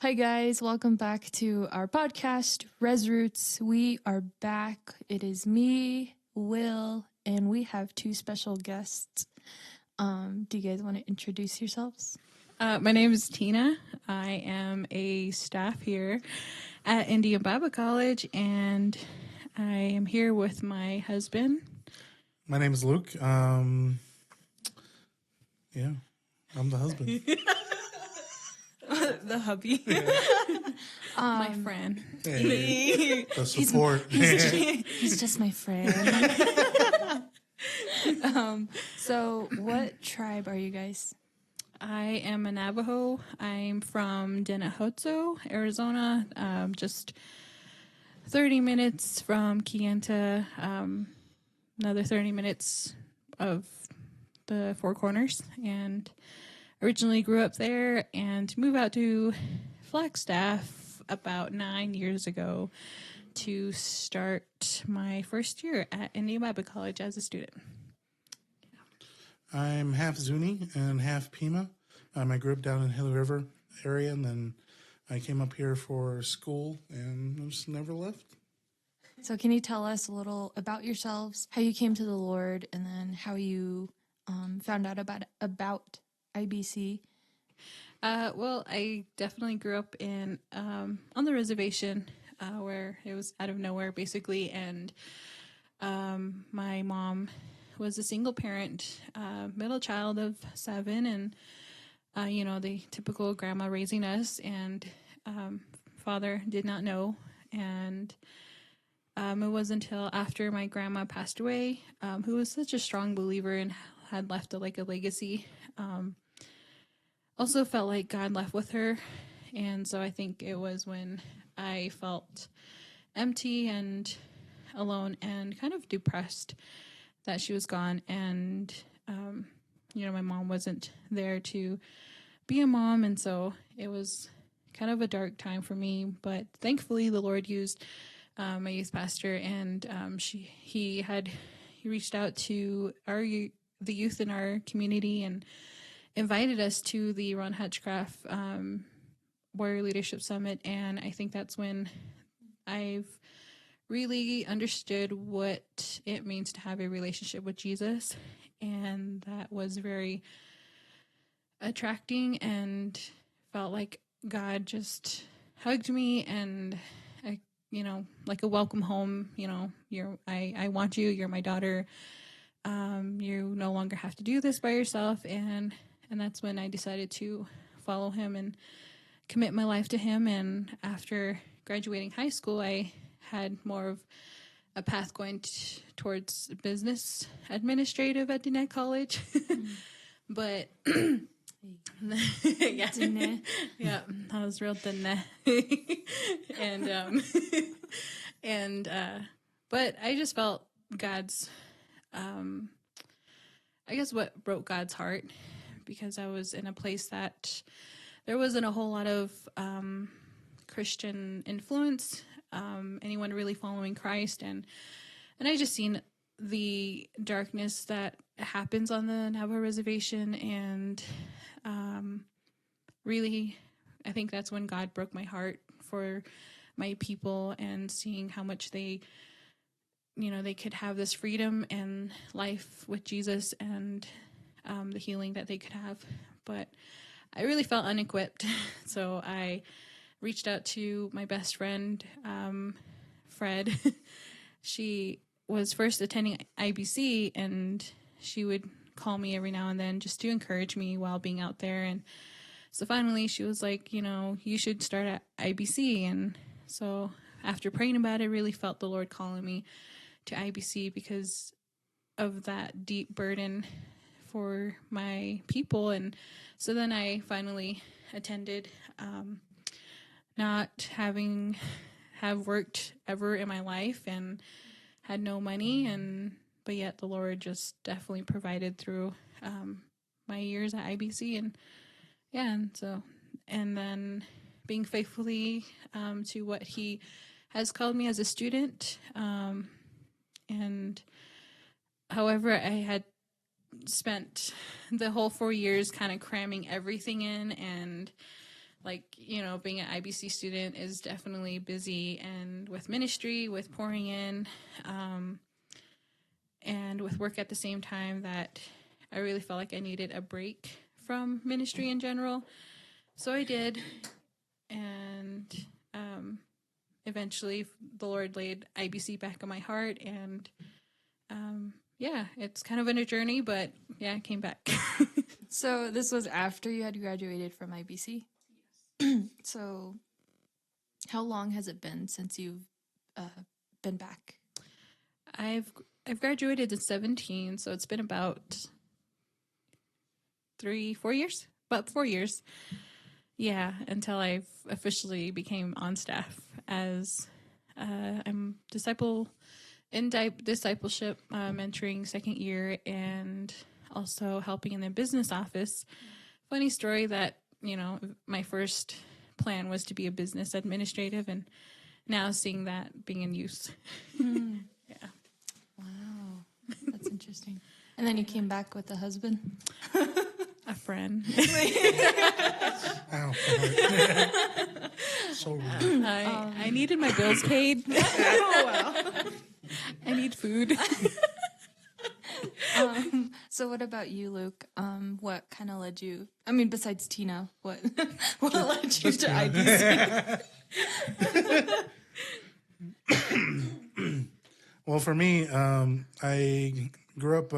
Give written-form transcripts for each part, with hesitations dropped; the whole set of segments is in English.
Hi, guys. Welcome back to our podcast, Res Roots. We are back. It is me, Will, and we have two special guests. Do you guys want to introduce yourselves? My name is Tina. I am a staff here at Indian Bible College, and I am here with my husband. My name is Luke. I'm the husband. The hubby. My friend. Hey, the support. He's just my friend. So what tribe are you guys? I am a Navajo. I'm from Denahotso, Arizona, just 30 minutes from Kayenta, another 30 minutes of the Four Corners, and originally grew up there and moved out to Flagstaff about 9 years ago to start my first year at Indian Bible College as a student. I'm half Zuni and half Pima. I grew up down in Hill River area, and then I came up here for school and just never left. So can you tell us a little about yourselves, how you came to the Lord, and then how you found out about IBC? Well, I definitely grew up in on the reservation where it was out of nowhere, basically, and my mom was a single parent, middle child of 7, and the typical grandma raising us, and father did not know, and it wasn't until after my grandma passed away, who was such a strong believer and had left a legacy. Also felt like God left with her, and so I think it was when I felt empty and alone and kind of depressed that she was gone, and my mom wasn't there to be a mom, and so it was kind of a dark time for me. But thankfully, the Lord used my youth pastor, and he reached out to the youth in our community and invited us to the Ron Hutchcraft Warrior Leadership Summit, and I think that's when I've really understood what it means to have a relationship with Jesus, and that was very attracting and felt like God just hugged me and like a welcome home. I want you, you're my daughter. You no longer have to do this by yourself, and that's when I decided to follow him and commit my life to him. And after graduating high school, I had more of a path going towards business administrative at Diné College. But yeah, that was real Diné. But I just felt God's, I guess what broke God's heart, because I was in a place that there wasn't a whole lot of Christian influence, anyone really following Christ, and I just seen the darkness that happens on the Navajo reservation, and really, I think that's when God broke my heart for my people, and seeing how much they could have this freedom and life with Jesus, and the healing that they could have. But I really felt unequipped, so I reached out to my best friend, Fred. She was first attending IBC, and she would call me every now and then just to encourage me while being out there. And so finally she was like, you should start at IBC. And so after praying about it, I really felt the Lord calling me to IBC because of that deep burden for my people. And so then I finally attended, not having worked ever in my life and had no money, but yet the Lord just definitely provided through my years at IBC, and then being faithfully to what He has called me as a student, and however I had spent the whole 4 years kind of cramming everything in, and like, being an IBC student is definitely busy, and with ministry, with pouring in, and with work at the same time, that I really felt like I needed a break from ministry in general. So I did. And eventually the Lord laid IBC back on my heart. And yeah, it's kind of been a journey, but yeah, I came back. So this was after you had graduated from IBC? So how long has it been since you've been back? I've graduated at 17, so it's been about 4 years. About 4 years. Yeah, until I officially became on staff as I'm discipleship, mentoring second year, and also helping in the business office. Funny story that, my first plan was to be a business administrative, and now seeing that being in use. Yeah. Wow, that's interesting. And then you came back with a husband? A friend. Ow. So rude. I needed my bills paid. Oh, wow. I need food. So what about you, Luke? What kind of led you? I mean, besides Tina, what led you to IBC? Well, for me, I grew up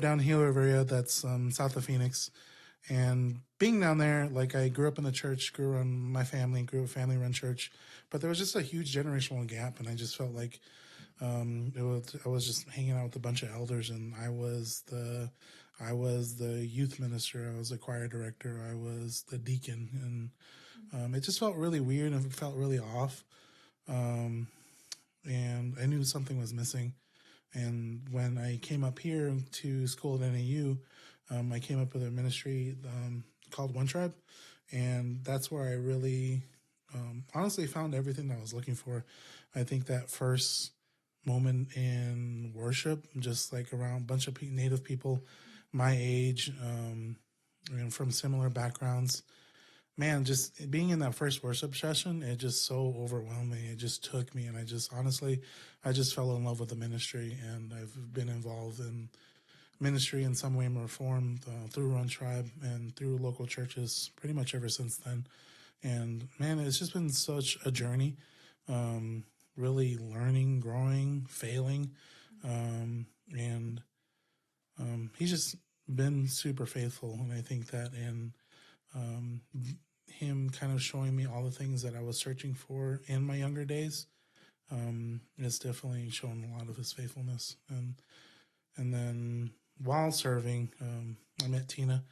down Gila River area, that's south of Phoenix, and being down there, like I grew up in the church, grew around my family, grew a family-run church, but there was just a huge generational gap, and I just felt like I was just hanging out with a bunch of elders, and I was the youth minister, I was the choir director, I was the deacon, and it just felt really weird and it felt really off, and I knew something was missing. And when I came up here to school at NAU, I came up with a ministry called One Tribe, and that's where I really honestly found everything that I was looking for. I think that first moment in worship, just like around a bunch of Native people my age, and from similar backgrounds, man, just being in that first worship session, it just so overwhelmed me. It just took me, and I just fell in love with the ministry, and I've been involved in ministry in some way or form through Run Tribe and through local churches pretty much ever since then. And man, it's just been such a journey, really learning, growing, failing, and he's just been super faithful. And I think that in him kind of showing me all the things that I was searching for in my younger days, it's definitely shown a lot of his faithfulness. And then while serving, I met Tina.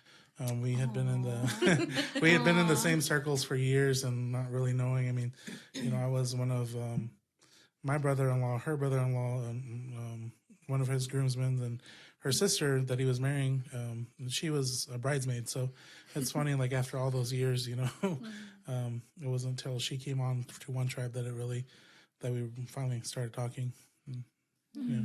We had been in the same circles for years and not really knowing. I mean, I was one of my brother-in-law, her brother-in-law, and one of his groomsmen, and her sister that he was marrying, she was a bridesmaid. So it's funny, like after all those years, it wasn't until she came on to One Tribe that we finally started talking. Yeah.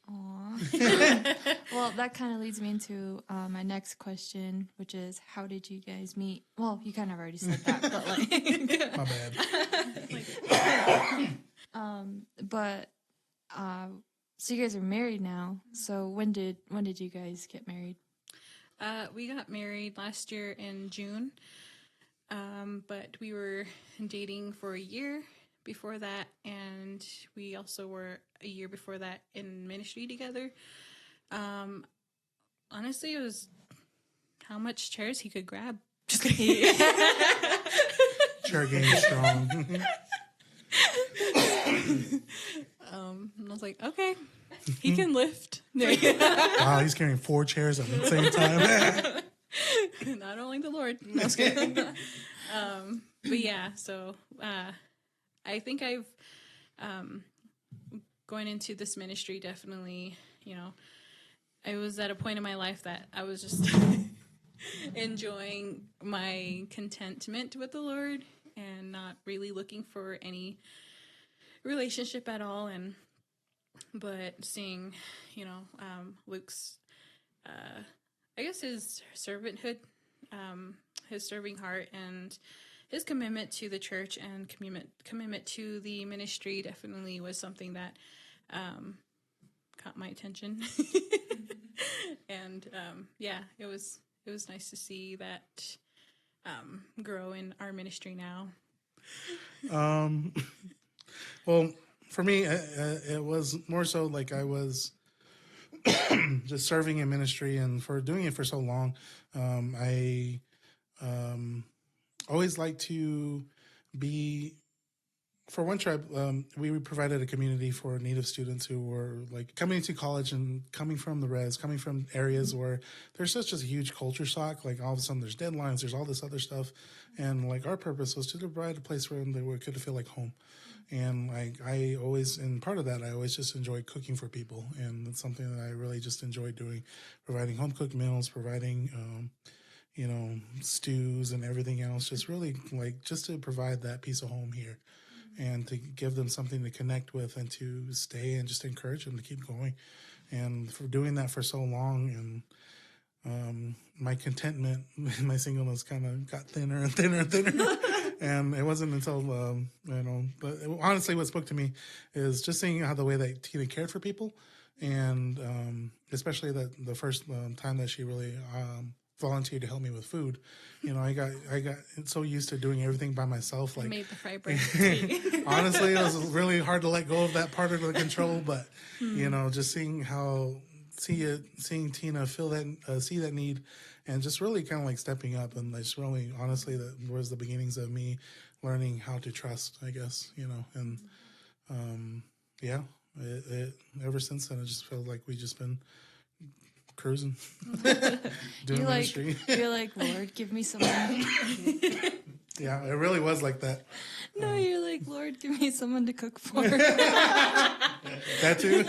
Aww. Well, that kind of leads me into my next question, which is, how did you guys meet? Well, you kind of already said that, but like, My bad. So you guys are married now. So when did you guys get married? We got married last year in June, but we were dating for a year before that, and we also were a year before that in ministry together. Honestly, it was how much chairs he could grab. Just kidding. Chair game strong. And I was like, okay, he can lift. Wow, he's carrying 4 chairs at the same time. Not only the Lord. No, I was kidding. But yeah, so I think I've going into this ministry, definitely, I was at a point in my life that I was just enjoying my contentment with the Lord and not really looking for any relationship at all. But seeing, Luke's, I guess his servanthood, his serving heart and his commitment to the church and commitment to the ministry definitely was something that caught my attention. And it was nice to see that grow in our ministry now. Well, for me, it was more so like I was just serving in ministry, and for doing it for so long, I always like to be. For One Tribe, we provided a community for Native students who were like coming to college and coming from the res, coming from areas where there's such a huge culture shock. Like all of a sudden there's deadlines, there's all this other stuff. And like our purpose was to provide a place where they could feel like home. And like I always, and part of that, I always just enjoyed cooking for people. And it's something that I really just enjoyed doing, providing home cooked meals, providing, stews and everything else. Just really like just to provide that piece of home here. And to give them something to connect with and to stay and just encourage them to keep going. And for doing that for so long, and my contentment, my singleness kind of got thinner and thinner and thinner. And it wasn't until, but honestly what spoke to me is just seeing how the way that Tina cared for people. And especially the first time that she really volunteered to help me with food. I got so used to doing everything by myself. Like, I made the fried bread. Honestly, it was really hard to let go of that part of the control. But just seeing Tina feel that, see that need, and just really kind of like stepping up, and just really honestly, that was the beginnings of me learning how to trust, I guess. And it ever since then, it just felt like we just been cruising, doing ministry. You're like, Lord, give me someone. Yeah, it really was like that. No, you're like, Lord, give me someone to cook for. That too.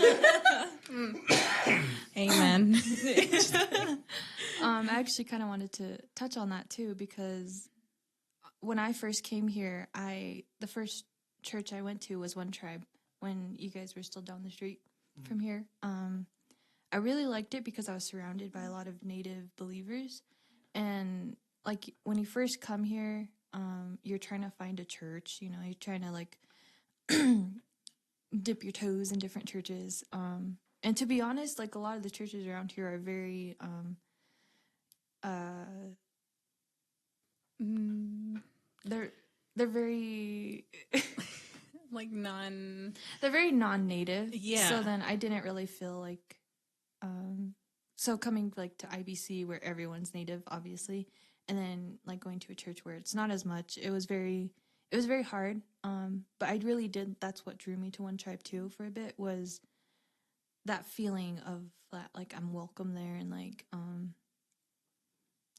Amen. I actually kind of wanted to touch on that too, because when I first came here, the first church I went to was One Tribe when you guys were still down the street from here. I really liked it because I was surrounded by a lot of Native believers. And like when you first come here, you're trying to find a church, you're trying to like dip your toes in different churches. And to be honest, like a lot of the churches around here are very, they're very like they're very non-native. Yeah. So then I didn't really feel like, so coming like to IBC where everyone's Native, obviously, and then like going to a church where it's not as much, it was very hard. But I really did, that's what drew me to One Tribe too for a bit, was that feeling of that, like I'm welcome there, and like, I'm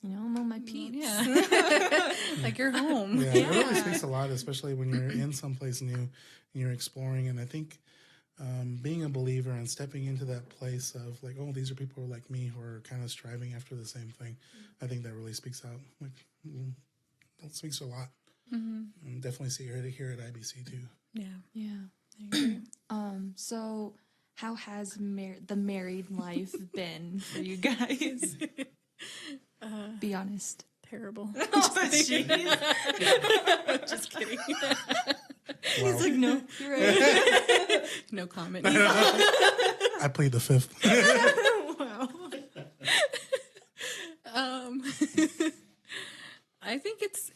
on my peeps. Yeah. Like you're home. Yeah, it really speaks a lot, especially when you're in someplace new and you're exploring. And I think being a believer and stepping into that place of like, oh, these are people like me who are kind of striving after the same thing. I think that really speaks out. Like, that speaks a lot. Mm-hmm. And definitely see it here at IBC too. Yeah. Yeah. I agree. So how has the married life been for you guys? Be honest. Terrible. Just kidding. Just kidding. Wow. He's like, no, you're right. No comment. I plead the fifth. Wow. I think it's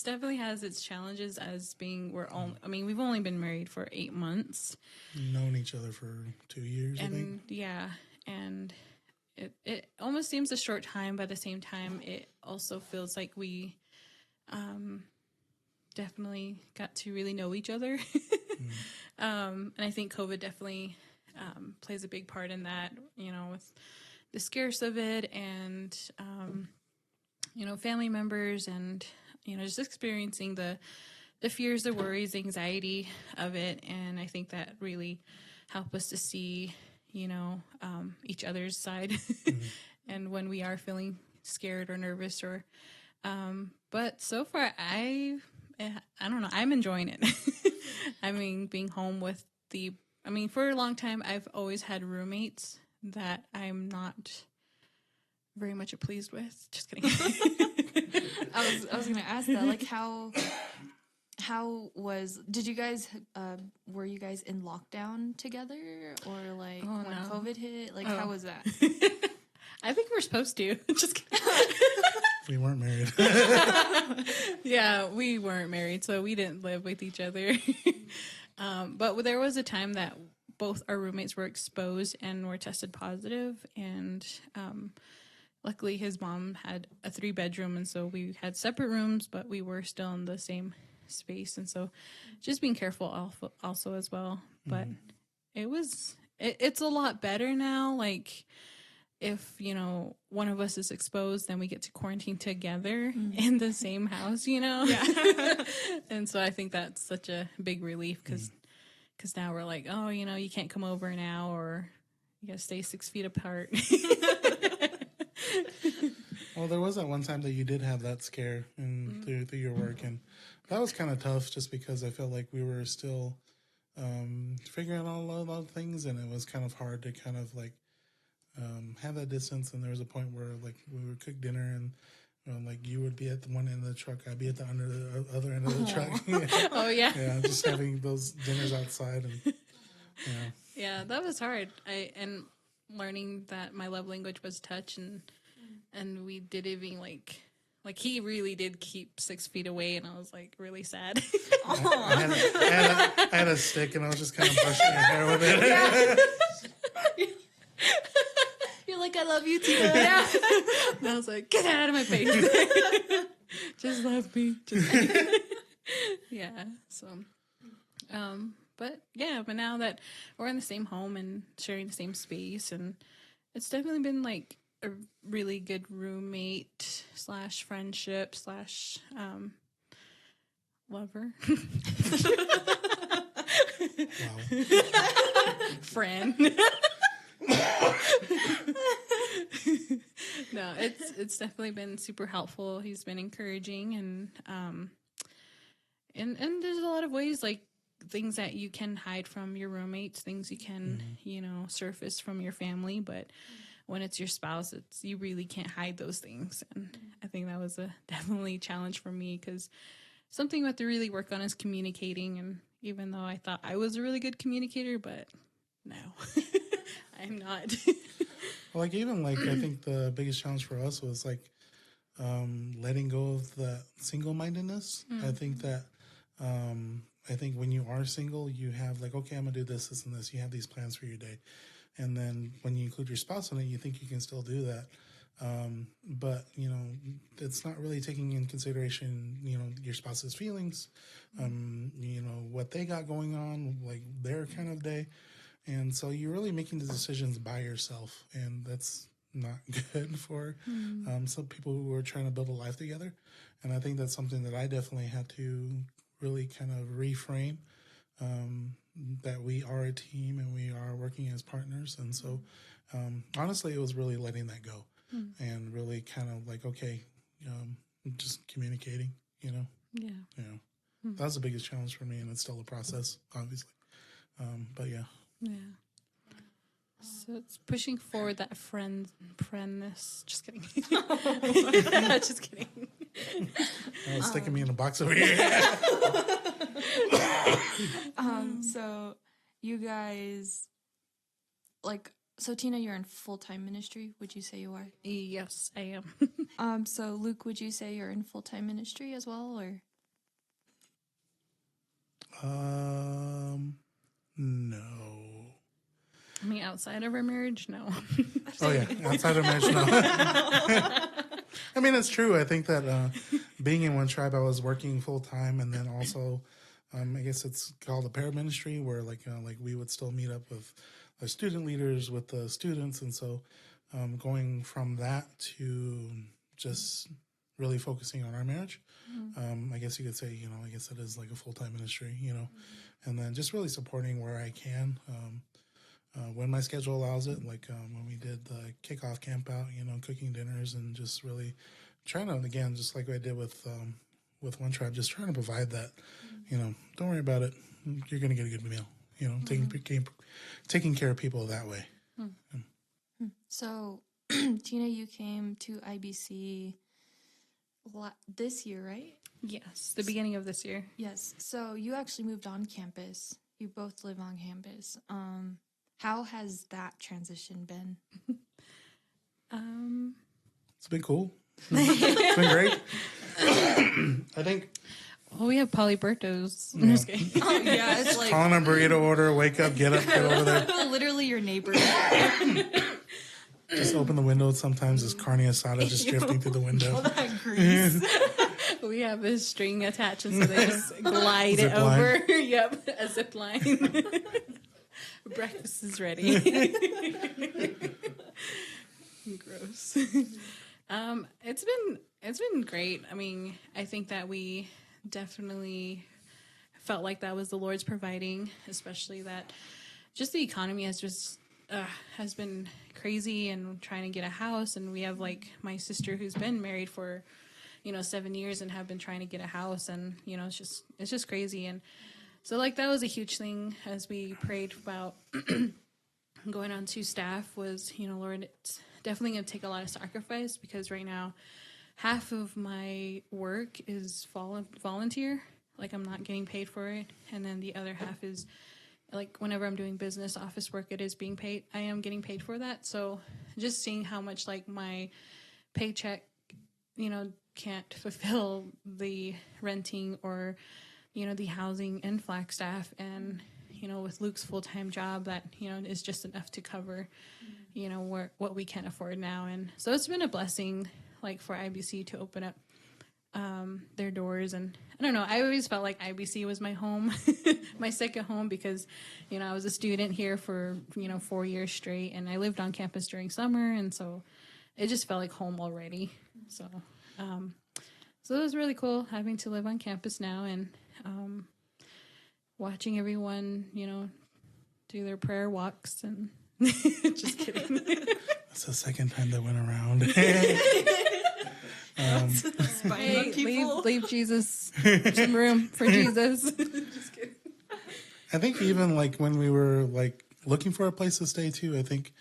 definitely has its challenges as being, we've only been married for 8 months. Known each other for 2 years, I think. And yeah, and it almost seems a short time, but at the same time, it also feels like we definitely got to really know each other. And I think COVID definitely plays a big part in that, with the scarce of it and, family members and, just experiencing the fears, the worries, the anxiety of it. And I think that really helped us to see, each other's side and when we are feeling scared or nervous or, but so far I don't know, I'm enjoying it. I mean, being home with for a long time, I've always had roommates that I'm not very much pleased with. Just kidding. I was gonna ask that, like, did you guys were you guys in lockdown together, or like when no. COVID hit? Like, how was that? I think we're supposed to. Just kidding. We weren't married. Yeah, we weren't married, so we didn't live with each other. But there was a time that both our roommates were exposed and were tested positive, and luckily his mom had a 3-bedroom, and so we had separate rooms, but we were still in the same space, and so just being careful also as well. But it's a lot better now. Like, if, you know, one of us is exposed, then we get to quarantine together in the same house, you know? Yeah. And so I think that's such a big relief, because now we're like, oh, you know, you can't come over now, or you got to stay 6 feet apart. Well, there was that one time that you did have that scare through your work, and that was kind of tough just because I felt like we were still figuring out a lot of things, and it was kind of hard to kind of like have that distance. And there was a point where like we would cook dinner, and like you would be at the one end of the truck, I'd be at the other end of the truck. Yeah. Oh, yeah. Yeah, just having those dinners outside, and Yeah, that was hard. And learning that my love language was touch, and we did even like he really did keep 6 feet away, and I was like really sad. I had a stick, and I was just kind of brushing your hair with it. Yeah. You're like, I love you too. Yeah. And I was like, get that out of my face. Just love me. Yeah. So, but now that we're in the same home and sharing the same space, and it's definitely been like a really good roommate / friendship / lover. Wow. Friend. No, it's definitely been super helpful. He's been encouraging, and there's a lot of ways, like things that you can hide from your roommates, things you can surface from your family, but when it's your spouse, you really can't hide those things. And I think that was a definitely challenge for me, because something we have to really work on is communicating. And even though I thought I was a really good communicator, but no, I'm not. Well, like even like I think the biggest challenge for us was like letting go of the single-mindedness. I think that when you are single, you have like, okay, I'm gonna do this, this, and this. You have these plans for your day, and then when you include your spouse in it, you think you can still do that. But it's not really taking in consideration your spouse's feelings, what they got going on, like their kind of day. And so you're really making the decisions by yourself, and that's not good for some people who are trying to build a life together. And I think that's something that I definitely had to really kind of reframe, that we are a team and we are working as partners. And so honestly, it was really letting that go and really kind of like, okay, just communicating, Yeah. That was the biggest challenge for me, and it's still a process, obviously. But yeah. Yeah. So it's pushing forward that friendness. Just kidding. Just kidding. Sticking me in a box over here. So you guys, so Tina, you're in full-time ministry. Would you say you are? Yes, I am. So Luke, would you say you're in full-time ministry as well, or? No. I mean, outside of our marriage, no. Oh yeah, outside of marriage, no. I mean, it's true. I think that being in one tribe, I was working full time, and then also, I guess it's called a pair ministry, where like we would still meet up with the student leaders, with the students, and so going from that to just really focusing on our marriage. I guess you could say, I guess it is like a full time ministry, and then just really supporting where I can. When my schedule allows it, like when we did the kickoff camp out, cooking dinners and just really trying to, again, just like I did with One Tribe, just trying to provide that, don't worry about it. You're going to get a good meal, taking care of people that way. So, Tina, you came to IBC this year, right? Yes, the beginning of this year. Yes. So you actually moved on campus. You both live on campus. How has that transition been? It's been cool. It's been great. I think. Oh, we have polybertos. I'm just kidding. Oh, yeah, it's like Calling a burrito order, wake up, get over there. literally your neighbor. Just open the window. Sometimes there's carne asada just drifting through the window. All that grease. We have a string attached, and so they just glide Zip it over. line. Yep, a zip line. Breakfast is ready. Gross. It's been great. I mean, I think that we definitely felt like that was the Lord's providing, especially that just the economy has been crazy, and trying to get a house. And we have like my sister who's been married for 7 years and have been trying to get a house, and it's just crazy. And so like that was a huge thing as we prayed about going on to staff was, Lord, it's definitely going to take a lot of sacrifice, because right now half of my work is volunteer, like I'm not getting paid for it, and then the other half is like whenever I'm doing business office work, it is being paid. I am getting paid for that. So just seeing how much like my paycheck, can't fulfill the renting or, the housing in Flagstaff, and, with Luke's full-time job that, is just enough to cover, what we can afford now. And so it's been a blessing, like for IBC to open up their doors. And I don't know, I always felt like IBC was my home, my second home, because I was a student here for 4 years straight, and I lived on campus during summer, and so it just felt like home already. So it was really cool having to live on campus now, and watching everyone do their prayer walks, and just kidding. That's the second time that went around. Hey, leave Jesus some room for Jesus. Just kidding. I think even like when we were like looking for a place to stay too, I think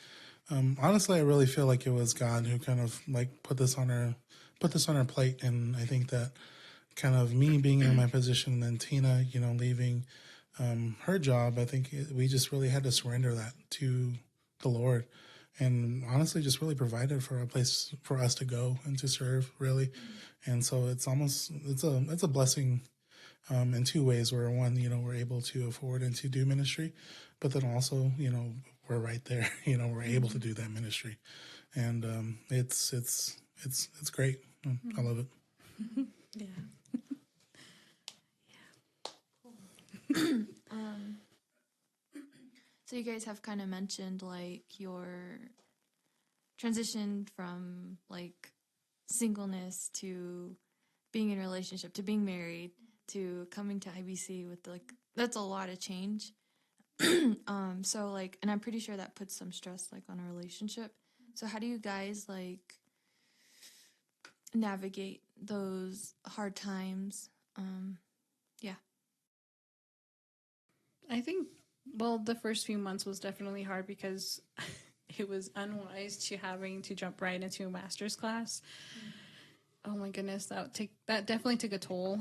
honestly I really feel like it was God who kind of like put this on our plate. And I think that kind of me being in my position and then Tina, leaving her job, I think we just really had to surrender that to the Lord, and honestly just really provided for a place for us to go and to serve, really. And so it's a blessing in two ways, where one, we're able to afford and to do ministry, but then also, we're right there, we're able to do that ministry. And it's great. I love it. Yeah. So you guys have kind of mentioned like your transition from like singleness to being in a relationship to being married to coming to IBC with like, that's a lot of change. So like, and I'm pretty sure that puts some stress like on a relationship. So how do you guys like navigate those hard times? Yeah. I think, the first few months was definitely hard because it was unwise to having to jump right into a master's class. Oh my goodness, that definitely took a toll,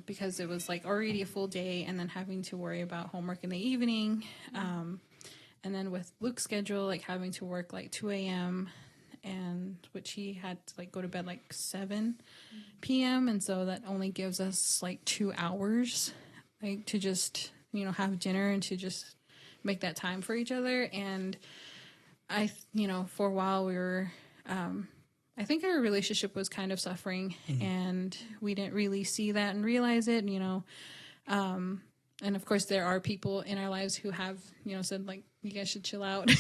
because it was like already a full day, and then having to worry about homework in the evening, and then with Luke's schedule, like having to work like 2 a.m. and which he had to like go to bed like 7 p.m. and so that only gives us like 2 hours, like to just have dinner and to just make that time for each other. And I for a while we were I think our relationship was kind of suffering, and we didn't really see that and realize it, and of course there are people in our lives who have said like, you guys should chill out.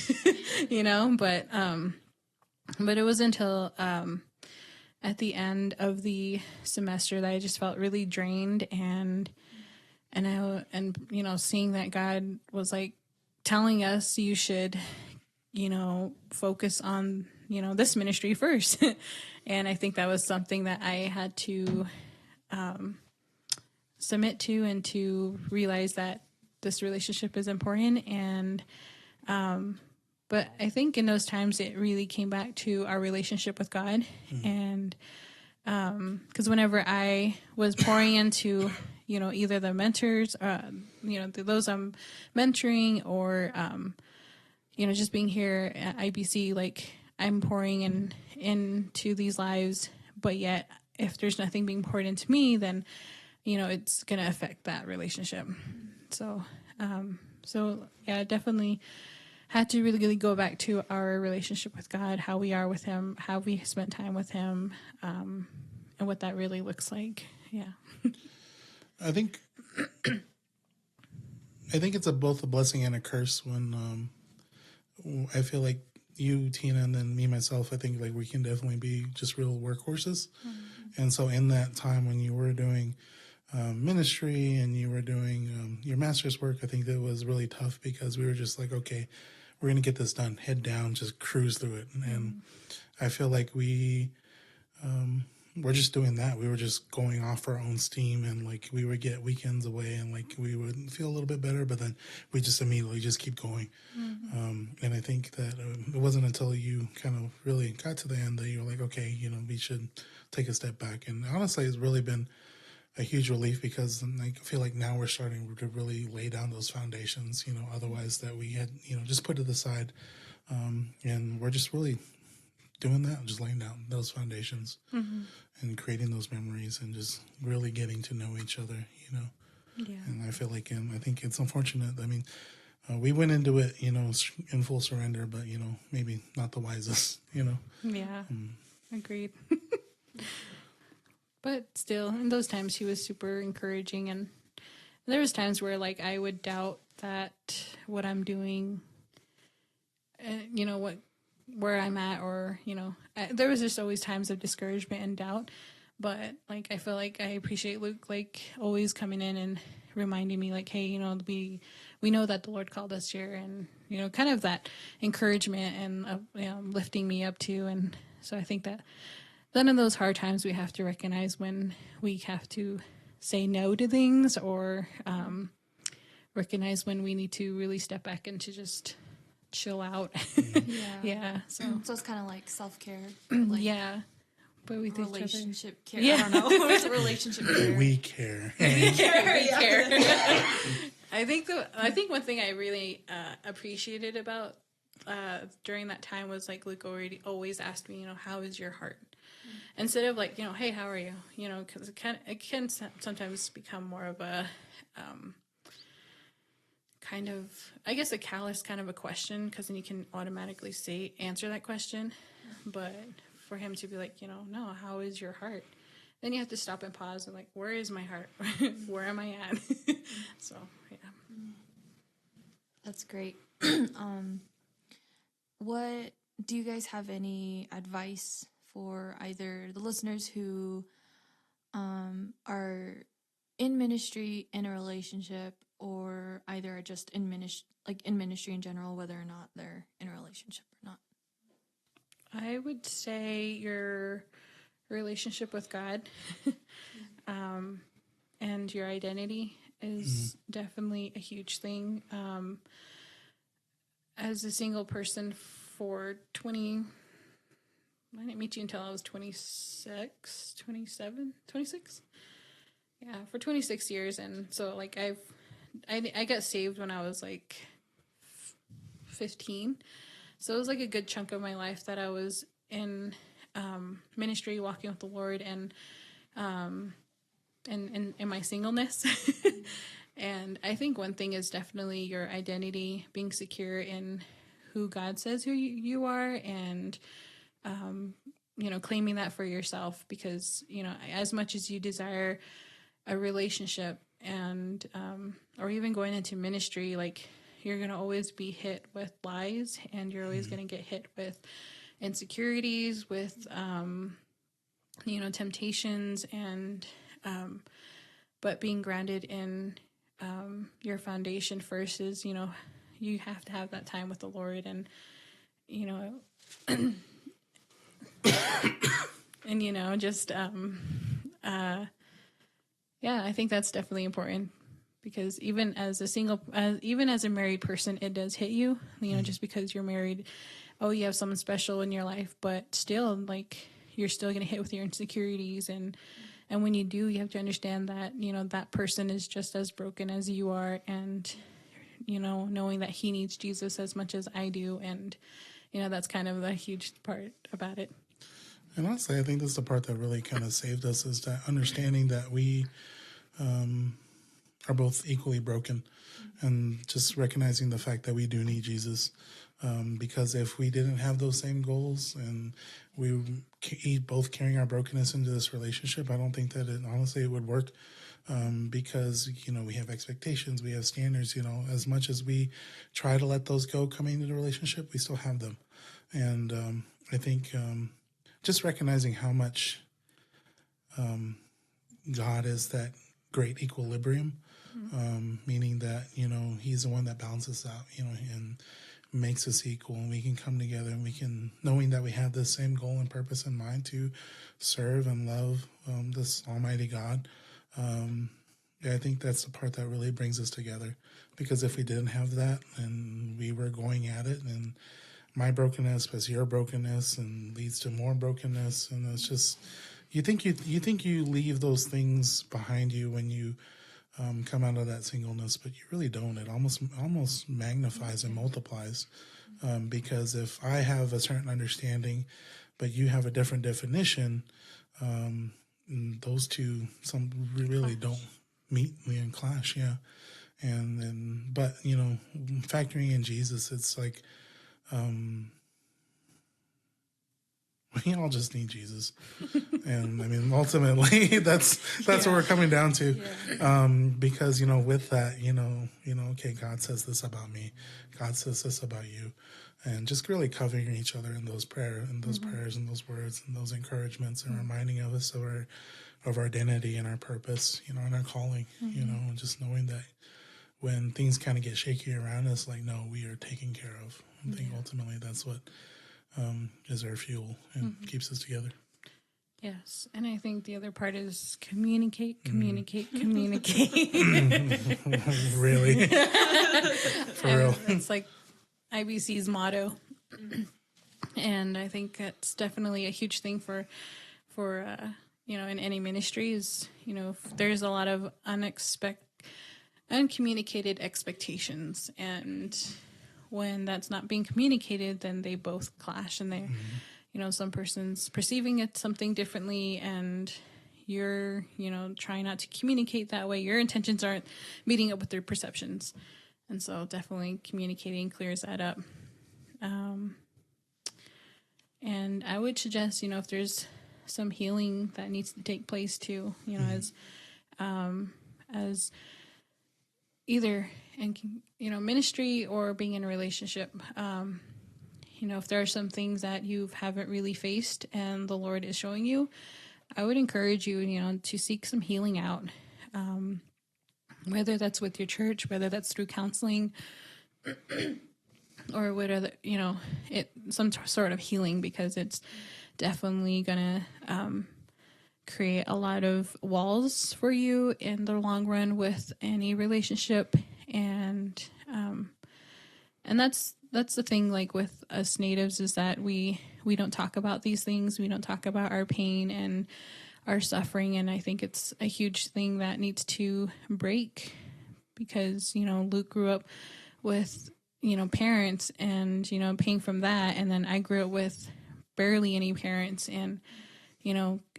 But it was until at the end of the semester that I just felt really drained, and seeing that God was like telling us, you should focus on this ministry first. And I think that was something that I had to submit to, and to realize that this relationship is important. And but I think in those times it really came back to our relationship with God. And Because whenever I was pouring into, either the mentors, those I'm mentoring, or, just being here at IBC, like I'm pouring into these lives, but yet if there's nothing being poured into me, then, it's going to affect that relationship. So yeah, definitely had to really, really go back to our relationship with God, how we are with him, how we spent time with him, and what that really looks like. Yeah. I think it's both a blessing and a curse when I feel like you, Tina, and then me, myself, I think like we can definitely be just real workhorses. Mm-hmm. And so in that time when you were doing ministry and you were doing your master's work, I think that was really tough because we were just like, okay, we're going to get this done, head down, just cruise through it. And I feel like we're just doing that. We were just going off our own steam, and like we would get weekends away and like we would feel a little bit better, but then we just immediately just keep going. Mm-hmm. And I think that it wasn't until you kind of really got to the end that you were like, okay, we should take a step back. And honestly, it's really been a huge relief because I feel like now we're starting to really lay down those foundations, otherwise that we had, just put to the side. And we're just really doing that, just laying down those foundations, mm-hmm. and creating those memories and just really getting to know each other, Yeah. And I feel like, I think it's unfortunate. I mean, we went into it, in full surrender, but, maybe not the wisest, Yeah. Agreed. But still, in those times, he was super encouraging. And there was times where, like, I would doubt that what I'm doing, where I'm at, or, there was just always times of discouragement and doubt. But, like, I feel like I appreciate Luke, like, always coming in and reminding me, like, hey, we know that the Lord called us here, and, kind of that encouragement and, lifting me up too. And so I think that then in those hard times, we have to recognize when we have to say no to things, or recognize when we need to really step back and to just chill out. Yeah. Yeah. So it's kind of like self-care. Like, yeah. But with relationship care. Yeah. I don't know. It's a relationship care. We care. We care. I think one thing I really appreciated about during that time was like Luke always asked me, how is your heart? Instead of like, hey, how are you? Because it can sometimes become more of a kind of, I guess, a callous kind of a question, because then you can automatically answer that question. But for him to be like, no, how is your heart? Then you have to stop and pause and like, where is my heart? Where am I at? So, yeah. That's great. What do you guys have any advice for either the listeners who are in ministry, in a relationship, or either just in ministry in general, whether or not they're in a relationship or not? I would say your relationship with God and your identity is definitely a huge thing. As a single person for I didn't meet you until I was 26. Yeah, for 26 years. And so like I got saved when I was like 15. So it was like a good chunk of my life that I was in ministry, walking with the Lord, and in my singleness. And I think one thing is definitely your identity, being secure in who God says who you are, and claiming that for yourself, because as much as you desire a relationship and or even going into ministry, like you're going to always be hit with lies, and you're always going to get hit with insecurities, with temptations, and but being grounded in your foundation first is, you have to have that time with the Lord, and and just I think that's definitely important, because even as a married person, it does hit you, just because you're married. Oh, you have someone special in your life, but still, like, you're still going to hit with your insecurities. And when you do, you have to understand that, that person is just as broken as you are. And, knowing that he needs Jesus as much as I do. And, that's kind of the huge part about it. And honestly, I think this is the part that really kind of saved us, is that understanding that we are both equally broken, and just recognizing the fact that we do need Jesus. Because if we didn't have those same goals and we both carrying our brokenness into this relationship, I don't think that it would work. Because, we have expectations, we have standards, as much as we try to let those go coming into the relationship, we still have them. And I think just recognizing how much God is that great equilibrium, meaning that, he's the one that balances out, and makes us equal, and we can come together, and we can, knowing that we have the same goal and purpose in mind to serve and love this almighty God. I think that's the part that really brings us together, because if we didn't have that and we were going at it, and my brokenness plus your brokenness and leads to more brokenness, and it's just, you think you leave those things behind you when you come out of that singleness, but you really don't. It almost magnifies and multiplies, because if I have a certain understanding, but you have a different definition, those two really don't meet and clash. Yeah. But factoring in Jesus, it's like, we all just need Jesus. And I mean, ultimately that's what we're coming down to. Yeah. Because, with that, okay, God says this about me. God says this about you. And just really covering each other in those prayers and those words and those encouragements, and reminding of us of our identity and our purpose, and our calling, and just knowing that when things kind of get shaky around us, like, no, we are taken care of. I think ultimately that's what is our fuel and keeps us together. Yes, and I think the other part is communicate. Really? For real. It's like IBC's motto. And I think that's definitely a huge thing for in any ministry is, if there's a lot of uncommunicated expectations, and when that's not being communicated, then they both clash, and they, some person's perceiving it something differently, and you're, trying not to communicate that way. Your intentions aren't meeting up with their perceptions. And so definitely communicating clears that up. And I would suggest, if there's some healing that needs to take place too, as either in, ministry or being in a relationship, if there are some things that you haven't really faced and the Lord is showing you, I would encourage you, to seek some healing out. Whether that's with your church, whether that's through counseling, or whatever, some sort of healing, because it's definitely going to create a lot of walls for you in the long run with any relationship. And that's the thing, like with us natives, is that we don't talk about these things. We don't talk about our pain and our suffering. And I think it's a huge thing that needs to break, because, Luke grew up with, parents and, paying from that. And then I grew up with barely any parents, and,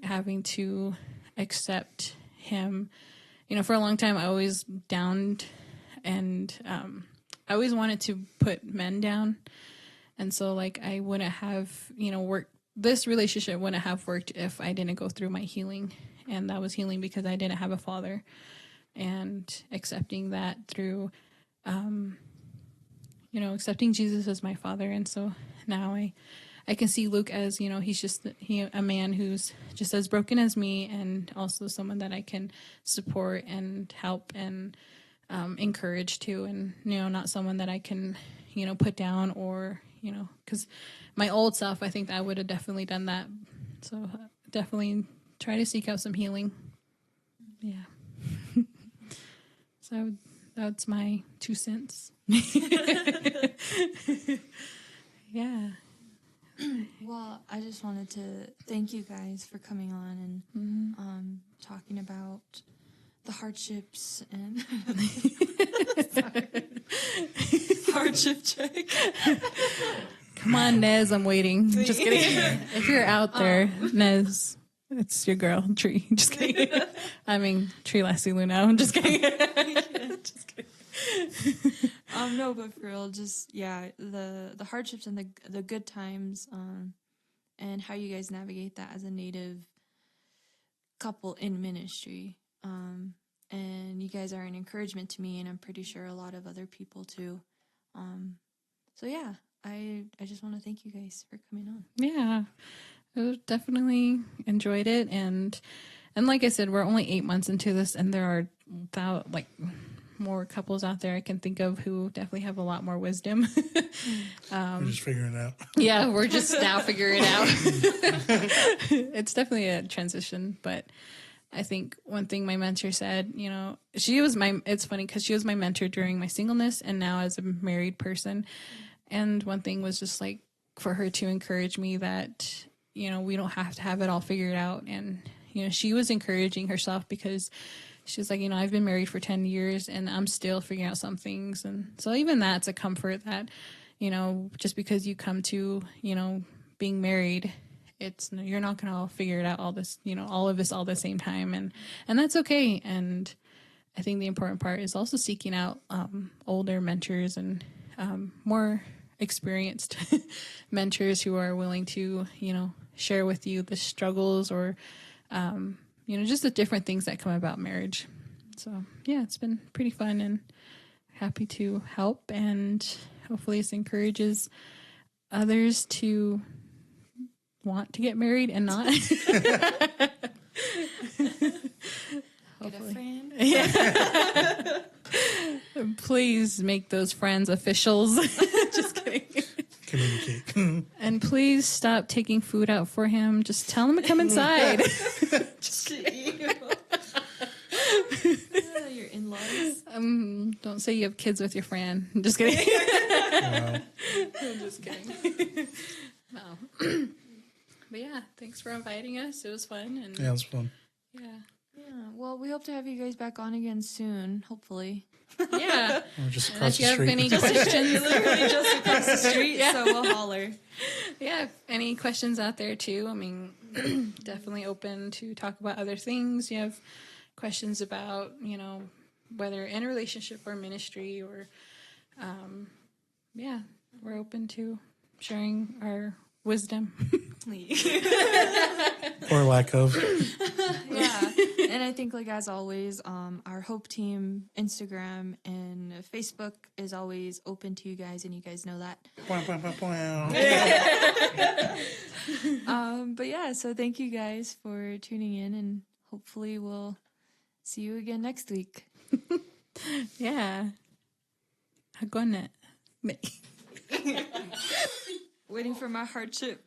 having to accept him, for a long time. I always downed, and I always wanted to put men down. And so, like, I wouldn't have, worked. This relationship wouldn't have worked if I didn't go through my healing. And that was healing because I didn't have a father, and accepting that through, accepting Jesus as my father. And so now I can see Luke as, he's just a man who's just as broken as me, and also someone that I can support and help and encourage too. And, not someone that I can, put down, or, because my old self, I think I would have definitely done that. So definitely try to seek out some healing. Yeah. So that's my 2 cents. Yeah. Well, I just wanted to thank you guys for coming on and talking about the hardships and hardship check. Come on, Nez, I'm waiting. Just kidding. If you're out there, Nez, it's your girl, Tree. Just kidding. I mean, Tree Lassie Luna. I'm just kidding. Just kidding. No, but for real, just the hardships and the good times, and how you guys navigate that as a Native couple in ministry. And you guys are an encouragement to me, and I'm pretty sure a lot of other people too. So yeah, I just want to thank you guys for coming on. Yeah, I definitely enjoyed it, and like I said, we're only 8 months into this, and there are more couples out there I can think of who definitely have a lot more wisdom. We're just figuring it out. Yeah, we're just now figuring it out. It's definitely a transition, but I think one thing my mentor said, it's funny because she was my mentor during my singleness and now as a married person. And one thing was just like for her to encourage me that, we don't have to have it all figured out. And, she was encouraging herself because she's like, I've been married for 10 years and I'm still figuring out some things. And so even that's a comfort that, just because you come to, being married, you're not going to all figure it out all of this all the same time. And that's okay. And I think the important part is also seeking out older mentors and more experienced mentors who are willing to, share with you the struggles or, just the different things that come about marriage. So yeah, it's been pretty fun and happy to help. And hopefully this encourages others to want to get married and not. Get a friend. Yeah. Please make those friends officials. Just kidding. Communicate. And please stop taking food out for him. Just tell him to come inside. Just kidding. Your in-laws. Don't say you have kids with your friend. Just kidding. Wow. I'm just kidding. No. But yeah, thanks for inviting us. It was fun. And Yeah, it was fun. yeah. Well, we hope to have you guys back on again soon, hopefully. Yeah. We're just And across if the you have street. any questions, Literally just across the street, Yeah. so we'll holler. yeah, if any questions out there too. I mean, definitely open to talk about other things. You have questions about, whether in a relationship or ministry or, yeah, we're open to sharing our wisdom. Or lack of. Yeah. And I think, as always, our Hope Team Instagram and Facebook is always open to you guys, and you guys know that. But yeah, so thank you guys for tuning in, and hopefully we'll see you again next week. Yeah. Hagonet. Waiting for my hardship.